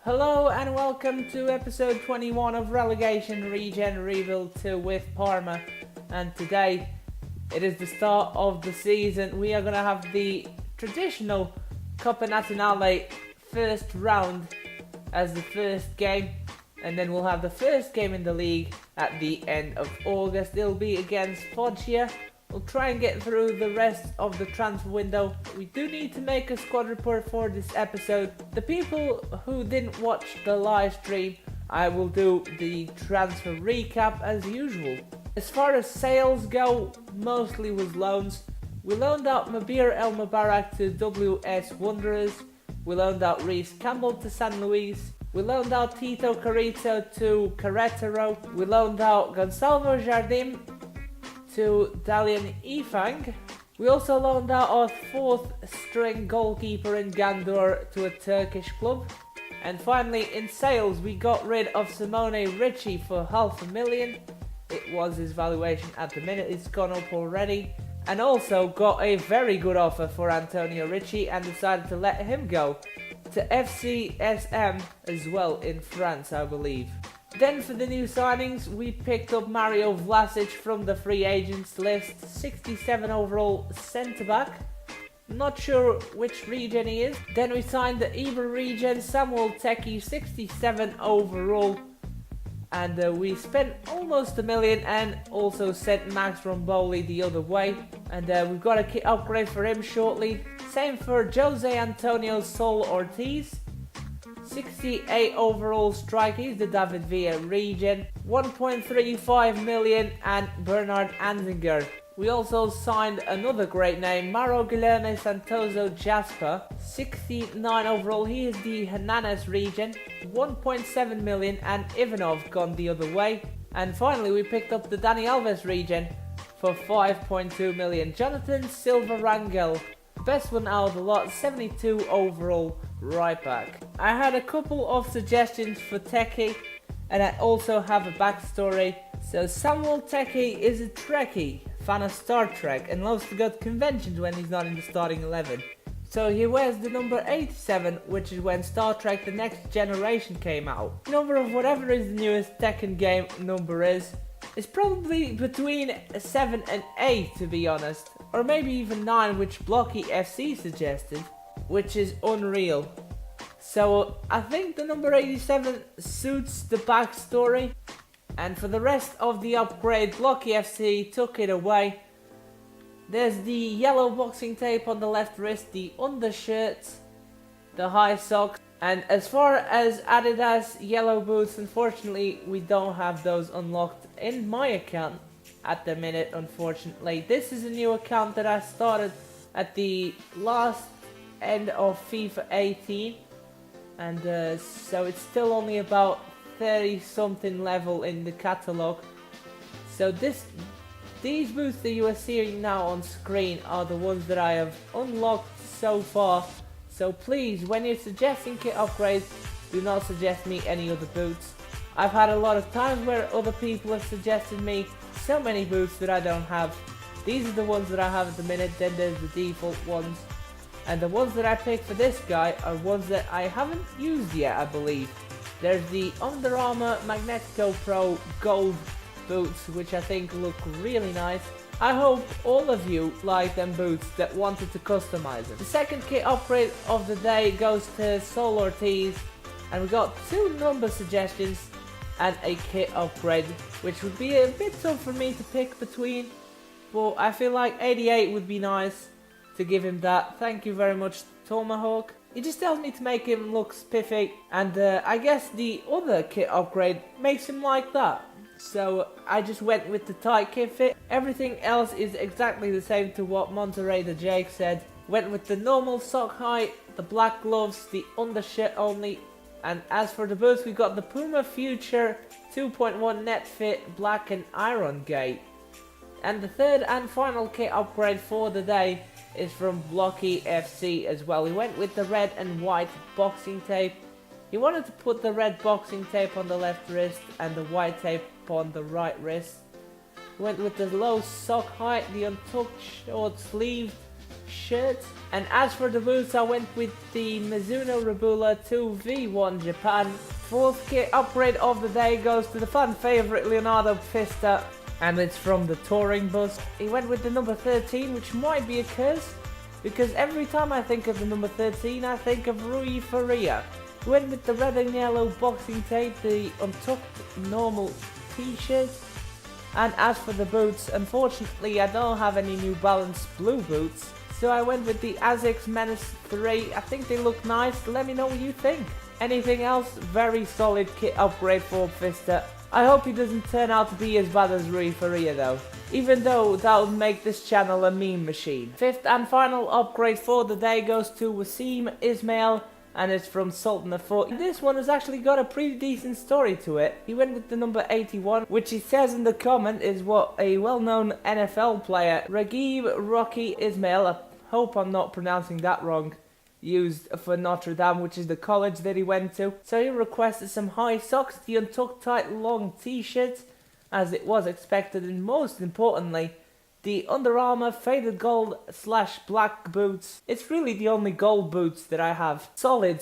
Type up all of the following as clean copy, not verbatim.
Hello and welcome to episode 21 of Relegation, Regen, Rebuild 2 with Parma. And today, it is the start of the season. We are going to have the traditional Coppa Nazionale first round as the first game. And then we'll have the first game in the league at the end of August. It'll be against Foggia. We'll try and get through the rest of the transfer window. We do need to make a squad report for this episode. The people who didn't watch the live stream, I will do the transfer recap as usual. As far as sales go, mostly was loans. We loaned out Mabir El Mubarak to WS Wanderers. We loaned out Reece Campbell to San Luis. We loaned out Tito Carrito to Querétaro. We loaned out Gonçalvo Jardim to Dalian Ifang. We also loaned out our fourth string goalkeeper in Gandour to a Turkish club. And finally, in sales, we got rid of Simone Ricci for $500,000. It was his valuation at the minute, it's gone up already. And also got a very good offer for Antonio Ricci and decided to let him go to FCSM as well in France, I believe. Then for the new signings, we picked up Mario Vlasic from the free agents list, 67 overall centre-back. Not sure which region he is. Then we signed the Ibra region, Samuel Teki, 67 overall. And we spent almost $1 million and also sent Max Romboli the other way. And we've got a kit upgrade for him shortly. Same for Jose Antonio Sol Ortiz. 68 overall striker, he's the David Villa region, 1.35 million, and Bernard Anzinger. We also signed another great name, Mauro Guilherme Santoso Jasper, 69 overall, he is the Hernandez region, 1.7 million, and Ivanov gone the other way. And finally we picked up the Dani Alves region for 5.2 million, Jonathan Silva Rangel, best one out of the lot, 72 overall right back. I had a couple of suggestions for Teki, and I also have a backstory. So Samuel Teki is a Trekkie, fan of Star Trek, and loves to go to conventions when he's not in the starting 11. So he wears the number 87, which is when Star Trek The Next Generation came out. Number of whatever is the newest Tekken game number is probably between 7 and 8 to be honest, or maybe even 9, which Blocky FC suggested, which is unreal. So I think the number 87 suits the backstory. And for the rest of the upgrade, Blocky FC took it away. There's the yellow boxing tape on the left wrist, the undershirt, the high socks. And as far as Adidas yellow boots, unfortunately we don't have those unlocked in my account at the minute, unfortunately. This is a new account that I started at the last end of FIFA 18. And so it's still only about 30 something level in the catalog. So these boots that you are seeing now on screen are the ones that I have unlocked so far. So please, when you're suggesting kit upgrades, do not suggest me any other boots. I've had a lot of times where other people have suggested me so many boots that I don't have. These are the ones that I have at the minute, then there's the default ones. And the ones that I picked for this guy are ones that I haven't used yet, I believe. There's the Under Armour Magnetico Pro Gold boots, which I think look really nice. I hope all of you like them boots that wanted to customize them. The second kit upgrade of the day goes to Sol Ortiz, and we got 2 number suggestions and a kit upgrade, which would be a bit tough for me to pick between, but I feel like 88 would be nice to give him that. Thank you very much, Tomahawk. He just tells me to make him look spiffy, and I guess the other kit upgrade makes him like that. So I just went with the tight kit fit. Everything else is exactly the same to what Monterey the Jake said. Went with the normal sock height, the black gloves, the undershirt only. And as for the boots, we got the Puma Future 2.1 net fit black and iron gate. And the third and final kit upgrade for the day is from Blocky FC as well. We went with the red and white boxing tape. He wanted to put the red boxing tape on the left wrist and the white tape on the right wrist. Went with the low sock height, the untucked short sleeve, shirt. And as for the boots, I went with the Mizuno Rabula 2V1 Japan. Fourth kit upgrade of the day goes to the fan favourite Leonardo Pista, and it's from the touring bus. He went with the number 13, which might be a curse, because every time I think of the number 13, I think of Rui Faria. He went with the red and yellow boxing tape, the untucked normal t-shirt. And as for the boots, unfortunately I don't have any New Balance blue boots, so I went with the Asics Menace 3. I think they look nice. Let me know what you think. Anything else? Very solid kit upgrade for Pfister. I hope he doesn't turn out to be as bad as Rui Faria though, even though that would make this channel a meme machine. Fifth and final upgrade for the day goes to Wasim Ismail, and it's from Sultan of Foot. This one has actually got a pretty decent story to it. He went with the number 81, which he says in the comment is what a well-known NFL player, Ragib Rocky Ismail, I hope I'm not pronouncing that wrong, used for Notre Dame, which is the college that he went to. So he requested some high socks, the untucked tight long t-shirt, as it was expected, and most importantly, the Under Armour faded gold / black boots. It's really the only gold boots that I have. Solid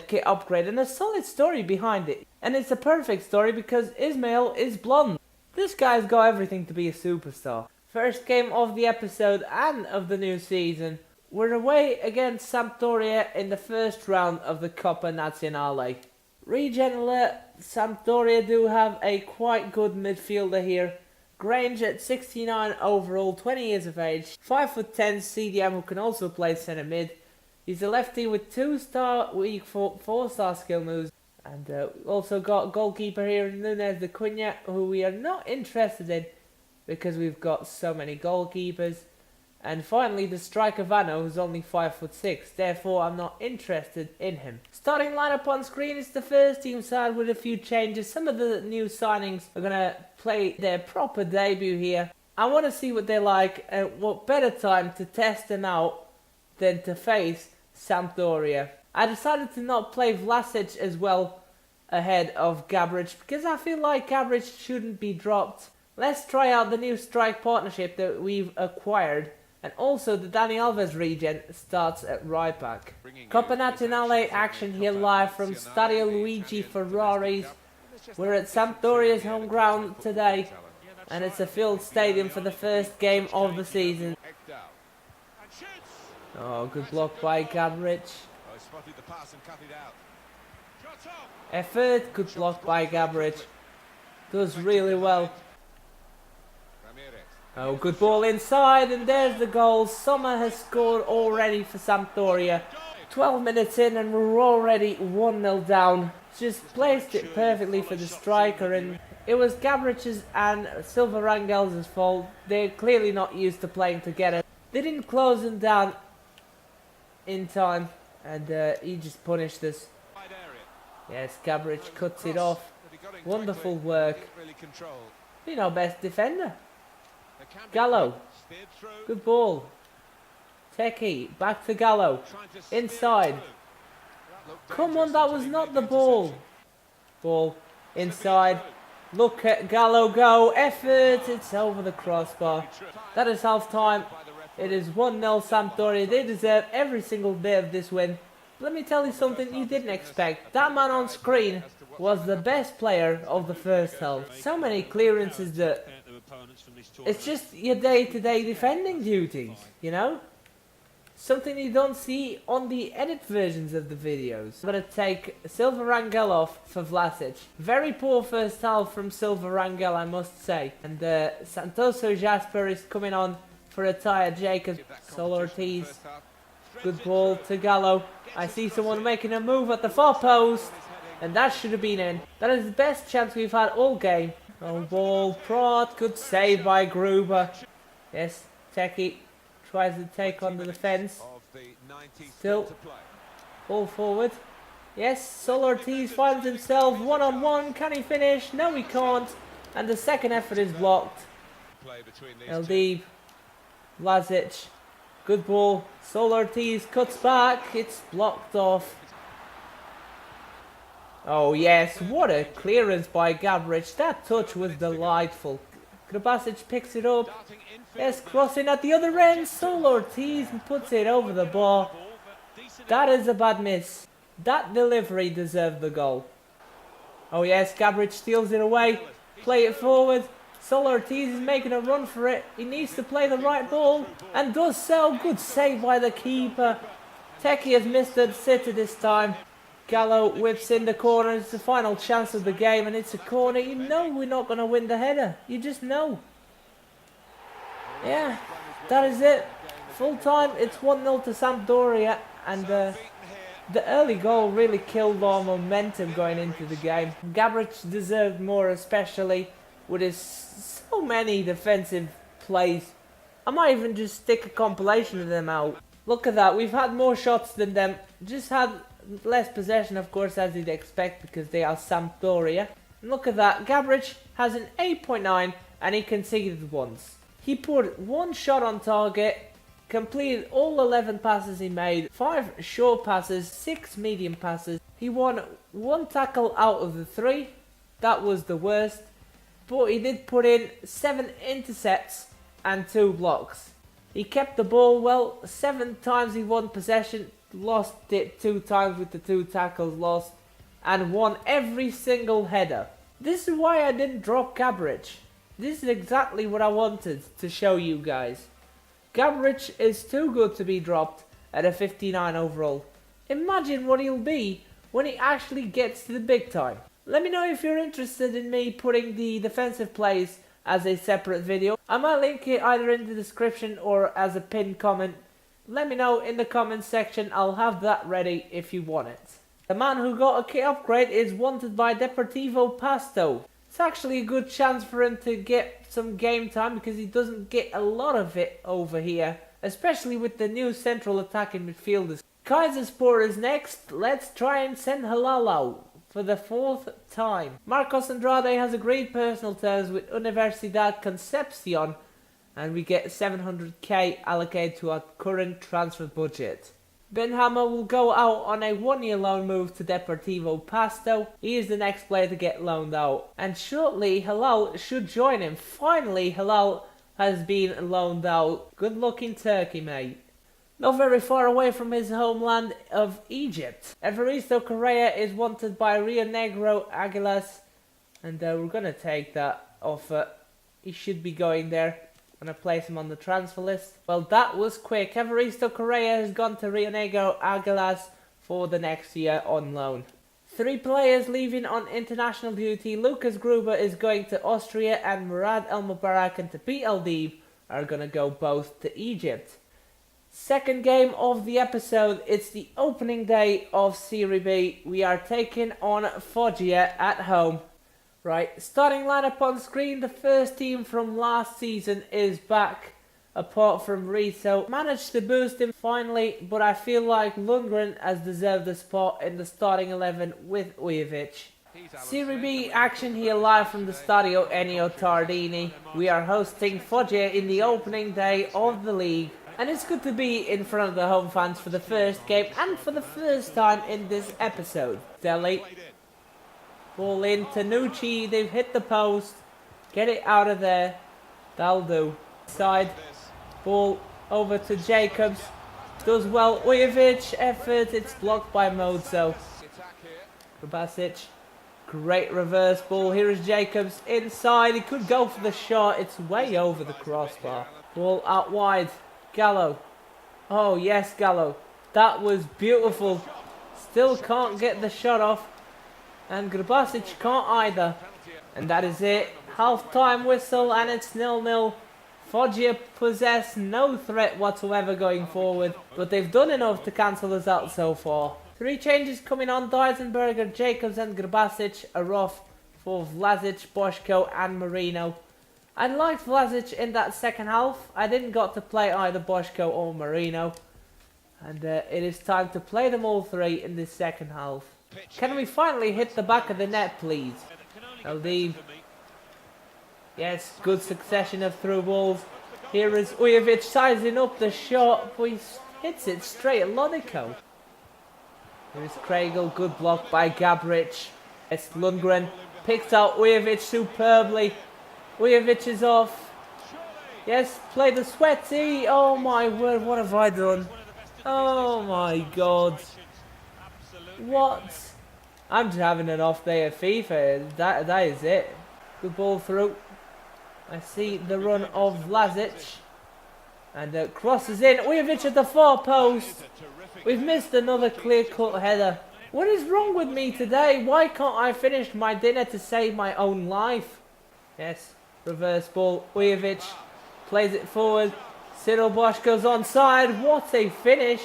kit upgrade and a solid story behind it. And it's a perfect story because Ismail is blonde. This guy's got everything to be a superstar. First game of the episode and of the new season. We're away against Sampdoria in the first round of the Coppa Nazionale. Regen Sampdoria do have a quite good midfielder here. Grange at 69 overall, 20 years of age, 5'10" CDM who can also play centre mid. He's a lefty with 2-star weak 4-star skill moves. And also got goalkeeper here, Nunes de Cunha, who we are not interested in because we've got so many goalkeepers. And finally the striker Vano, who's only 5'6", therefore I'm not interested in him. Starting lineup on screen is the first team side with a few changes. Some of the new signings are going to play their proper debut here. I want to see what they're like, and what better time to test them out than to face Sampdoria. I decided to not play Vlasic as well ahead of Gabric because I feel like Gabric shouldn't be dropped. Let's try out the new strike partnership that we've acquired. And also the Dani Alves regen starts at right back. Coppa Nazionale action here live from Stadio Luigi Ferraris. We're at Sampdoria's home ground today, and it's a filled stadium for the first game of the season. Oh, good block by Gabric. Effort, good block by Gabric. Does really well. Oh, good ball inside, and there's the goal. Sommer has scored already for Sampdoria. 12 minutes in and we're already 1-0 down. Just placed it perfectly for the striker, and it was Gabric's and Silva Rangel's fault. They're clearly not used to playing together. They didn't close him down in time, and he just punished us. Yes, Gabric cuts it off. Wonderful work. Been our best defender. Gallo, good ball. Teki, back to Gallo, inside. Come on, that was not the ball. Ball, inside. Look at Gallo go, effort, it's over the crossbar. That is half time. It is 1-0 Sampdoria. They deserve every single bit of this win. Let me tell you something you didn't expect. That man on screen was the best player of the first half. So many clearances that it's just your day-to-day defending duties, you know? Something you don't see on the edit versions of the videos. I'm going to take Silva Rangel off for Vlasic. Very poor first half from Silva Rangel, I must say. And Santoso Jasper is coming on for a tired Jacobs. Sol Ortiz. Good ball to Gallo. I see someone making a move at the far post. And that should have been in. That is the best chance we've had all game. Oh, ball, Pratt, good save by Gruber. Yes, Teki tries to take on the defence. Still, ball forward. Yes, Sol Ortiz finds himself one-on-one. Can he finish? No, he can't. And the second effort is blocked. Eldib, Vlasic, good ball. Sol Ortiz cuts back. It's blocked off. Oh yes, what a clearance by Gabric. That touch was delightful. Grabasic picks it up. Yes, crossing at the other end. Sol Ortiz puts it over the bar. That is a bad miss. That delivery deserved the goal. Oh yes, Gabric steals it away. Play it forward. Sol Ortiz is making a run for it. He needs to play the right ball. And does so. Good save by the keeper. Teki has missed the sitter this time. Gallo whips in the corner. It's the final chance of the game and it's a corner. You know we're not going to win the header. You just know. Yeah, that is it. Full time, it's 1-0 to Sampdoria. And the early goal really killed our momentum going into the game. Gabric deserved more, especially with his so many defensive plays. I might even just stick a compilation of them out. Look at that, we've had more shots than them. Just had less possession, of course, as you'd expect, because they are Sampdoria. And look at that, Gabric has an 8.9 and he conceded once. He put one shot on target, completed all 11 passes he made, 5 short passes, 6 medium passes. He won 1 tackle out of the 3, that was the worst. But he did put in 7 intercepts and 2 blocks. He kept the ball well, 7 times he won possession, lost it 2 times with the 2 tackles lost, and won every single header. This is why I didn't drop Gabric. This is exactly what I wanted to show you guys. Gabric is too good to be dropped at a 59 overall. Imagine what he'll be when he actually gets to the big time. Let me know if you're interested in me putting the defensive plays as a separate video. I might link it either in the description or as a pinned comment. Let me know in the comment section, I'll have that ready if you want it. The man who got a kit upgrade is wanted by Deportivo Pasto. It's actually a good chance for him to get some game time because he doesn't get a lot of it over here, especially with the new central attacking midfielders. Kaiserspor is next. Let's try and send Halal out for the 4th time. Marcos Andrade has agreed personal terms with Universidad Concepcion and we get 700k allocated to our current transfer budget. Benhama will go out on a 1-year loan move to Deportivo Pasto. He is the next player to get loaned out. And shortly, Halal should join him. Finally, Halal has been loaned out. Good luck in Turkey, mate. Not very far away from his homeland of Egypt. Evaristo Correa is wanted by Rio Negro Águilas. And we're going to take that offer. He should be going there. Gonna place him on the transfer list. Well, that was quick. Evaristo Correa has gone to Rio Negro Águilas for the next year on loan. 3 players leaving on international duty. Lucas Gruber is going to Austria and Murad El Mubarak and Tapit El Deeb are gonna go both to Egypt. Second game of the episode. It's the opening day of Serie B. We are taking on Foggia at home. Right, starting lineup on screen. The first team from last season is back, apart from Rizzo. Managed to boost him finally, but I feel like Lundgren has deserved a spot in the starting 11 with Ujovic. Serie B action here live from the Stadio Ennio Tardini. We are hosting Foggia in the opening day of the league. And it's good to be in front of the home fans for the first game and for the first time in this episode. Deli. Ball in, Tanucci, they've hit the post. Get it out of there. That'll do. Side. Ball over to Jacobs. Does well. Ujovic, effort. It's blocked by Mozo. Grabasic. Great reverse ball. Here is Jacobs inside. He could go for the shot. It's way over the crossbar. Ball out wide. Gallo. Oh, yes, Gallo. That was beautiful. Still can't get the shot off. And Grabasic can't either. And that is it. Half-time whistle and it's 0-0. Foggia possess no threat whatsoever going forward. But they've done enough to cancel us out so far. 3 changes coming on. Deisenberger, Jacobs and Grabasic are off for Vlasic, Boško and Marino. I liked Vlasic in that second half. I didn't got to play either Boško or Marino. And it is time to play them all 3 in this second half. Can we finally hit the back of the net, please? Eldeeb. Yes, good succession of through balls. Here is Ujovic sizing up the shot, but he hits it straight at Lodico. Here's Craigle, good block by Gabric. It's Lundgren, picks out Ujovic superbly. Vujovic is off. Yes, play the sweaty. Oh my word, what have I done? Oh my god. What? I'm just having an off day at FIFA. That is it. Good ball through. I see the run of Vlasic. And crosses in. Vujovic at the far post. We've missed another clear-cut header. What is wrong with me today? Why can't I finish my dinner to save my own life? Yes, reverse ball. Vujovic plays it forward. Cyril Bosch goes onside. What a finish.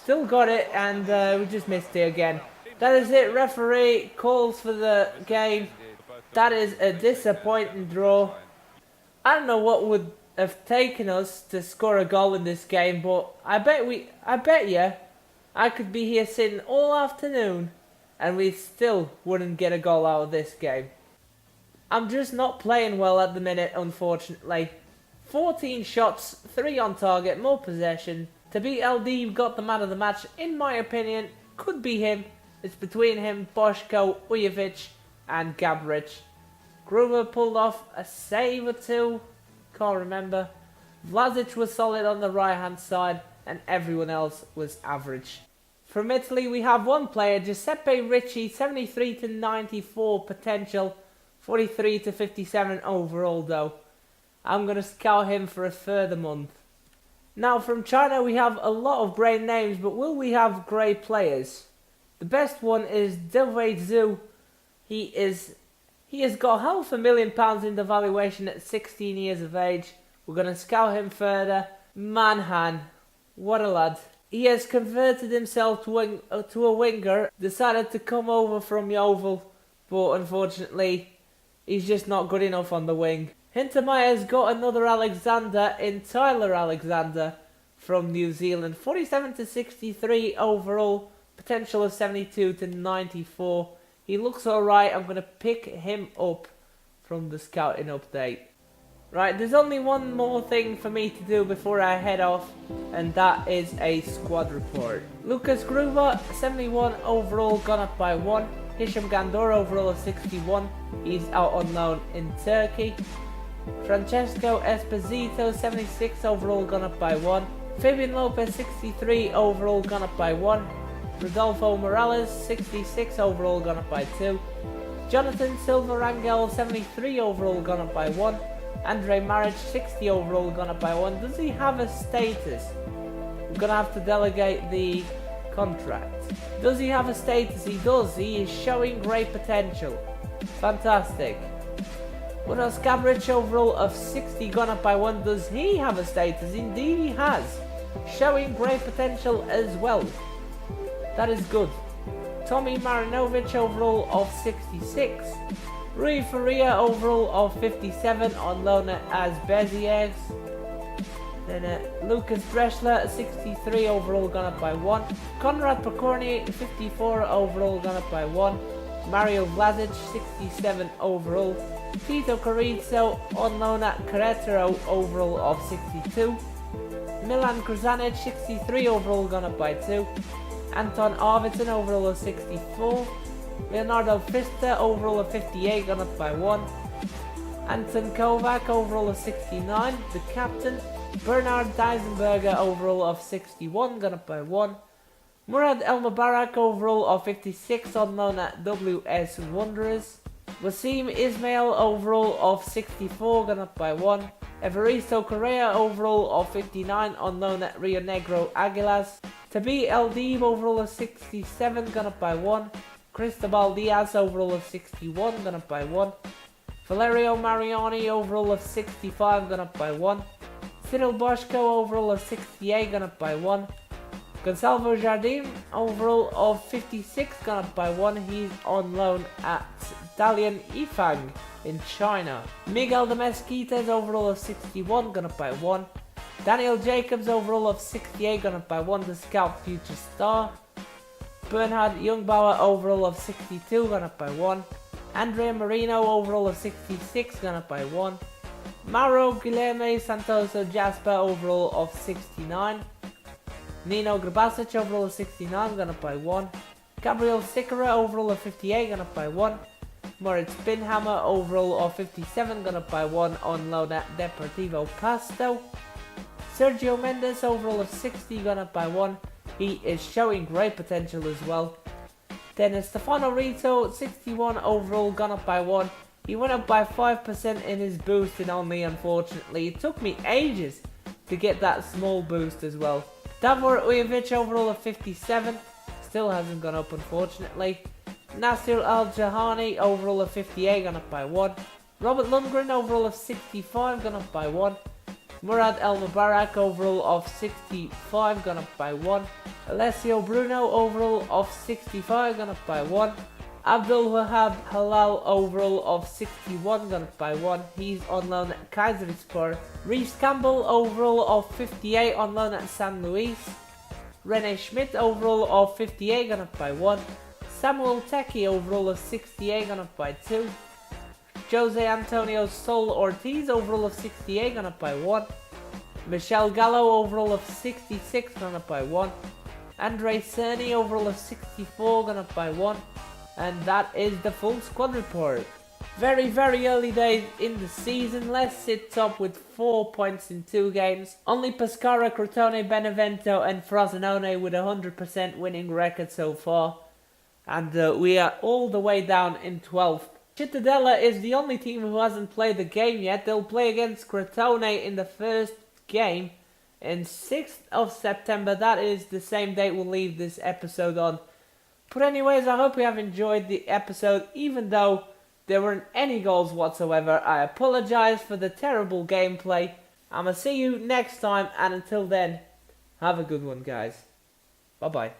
Still got it, and we just missed it again. That is it. Referee calls for the game. That is a disappointing draw. I don't know what would have taken us to score a goal in this game, but I bet you I could be here sitting all afternoon and we still wouldn't get a goal out of this game. I'm just not playing well at the minute, unfortunately. 14 shots, 3 on target, more possession. To beat LD, got the man of the match, in my opinion. Could be him. It's between him, Boschko, Vujovic and Gabric. Gruber pulled off a save or two. Can't remember. Vlasic was solid on the right hand side and everyone else was average. From Italy we have one player, Giuseppe Ricci, 73 to 94 potential, 43 to 57 overall though. I'm going to scout him for a further month. Now from China we have a lot of great names, but will we have great players? The best one is Dewei Zhu. He has got £500,000 in the valuation at 16 years of age. We're going to scout him further. Manhan, what a lad. He has converted himself to a winger, decided to come over from Yeovil, but unfortunately he's just not good enough on the wing. Hintermeyer's got another Alexander in Tyler Alexander from New Zealand. 47 to 63 overall, potential of 72 to 94. He looks alright. I'm going to pick him up from the scouting update. Right, there's only one more thing for me to do before I head off, and that is a squad report. Lucas Gruber, 71 overall, gone up by 1. Hisham Gandor, overall of 61. He's out on loan in Turkey. Francesco Esposito, 76 overall, gone up by 1. Fabian Lopez, 63 overall, gone up by 1. Rodolfo Morales, 66 overall, gone up by 2. Jonathan Silva Rangel, 73 overall, gone up by 1. Andre Maric, 60 overall, gone up by 1. Does he have a status? I'm going to have to delegate the contract. Does he have a status? He does. He is showing great potential. Fantastic. What else? Gabric, overall of 60, gone up by 1. Does he have a status? Indeed he has. Showing great potential as well. That is good. Tommy Marinovic, overall of 66. Rui Faria, overall of 57, on loan as Beziers. Then Lucas Dressler, 63 overall, gone up by 1. Konrad Pokorny, 54 overall, gone up by 1. Mario Vlasic, 67 overall. Tito Carrizo, on loan at Querétaro, overall of 62. Milan Kruzanic, 63 overall, gone up by 2. Anton Arvidsson, overall of 64. Leonardo Frista, overall of 58, gone up by 1. Anton Kovac, overall of 69, the captain. Bernard Deisenberger, overall of 61, gone up by 1. Murad El Mubarak, overall of 56, on loan at WS Wanderers. Wasim Ismail, overall of 64, gone up by 1. Evaristo Correa, overall of 59, on loan at Rio Negro Águilas. Tabi El Deeb, overall of 67, gone up by 1. Cristobal Diaz, overall of 61, gone up by 1. Valerio Mariani, overall of 65, gone up by 1. Cyril Boschko, overall of 68, gone up by 1. Gonçalvo Jardim, overall of 56, gone up by 1. He's on loan at Dalian Yifang in China. Miguel de Mesquitas, overall of 61, gone up by 1. Daniel Jacobs, overall of 68, gone up by 1. The Scout Future Star. Bernhard Jungbauer, overall of 62, gone up by 1. Andrea Marino, overall of 66, gone up by 1. Mauro Guilherme Santoso Jasper, overall of 69. Nino Grabasic, overall of 69, gone up by 1. Gabriel Sikora, overall of 58, gone up by 1. Moritz Binhammer, overall of 57, gone up by 1 on loan at Deportivo Pasto. Sergio Mendes, overall of 60, gone up by 1. He is showing great potential as well. Then Stefano Rito, 61 overall, gone up by 1. He went up by 5% in his boosting only, unfortunately. It took me ages to get that small boost as well. Davor Ujovic, overall of 57, still hasn't gone up, unfortunately. Nasir Al-Jahani, overall of 58, gone up by 1. Robert Lundgren, overall of 65, gone up by 1. Murad El Mubarak, overall of 65, gone up by 1. Alessio Bruno, overall of 65, gone up by 1. Abdul Wahab Halal, overall of 61, gone up by 1. He's on loan at Kayserispor. Reece Campbell, overall of 58, on loan at San Luis. Rene Schmidt, overall of 58, gone up by 1. Samuel Teki, overall of 68, gone up by 2. Jose Antonio Sol Ortiz, overall of 68, gone up by 1. Michel Gallo, overall of 66, gone up by 1. Andre Cerny, overall of 64, gone up by 1. And that is the full squad report. Very early days in the season. Let's sit top with 4 points in 2 games. Only Pescara, Crotone, Benevento and Frosinone with 100% winning record so far. And we are all the way down in 12th. Cittadella is the only team who hasn't played the game yet. They'll play against Crotone in the first game in 6th of September. That is the same date we'll leave this episode on. But anyways, I hope you have enjoyed the episode, even though there weren't any goals whatsoever. I apologise for the terrible gameplay. I'ma see you next time, and until then, have a good one, guys. Bye bye.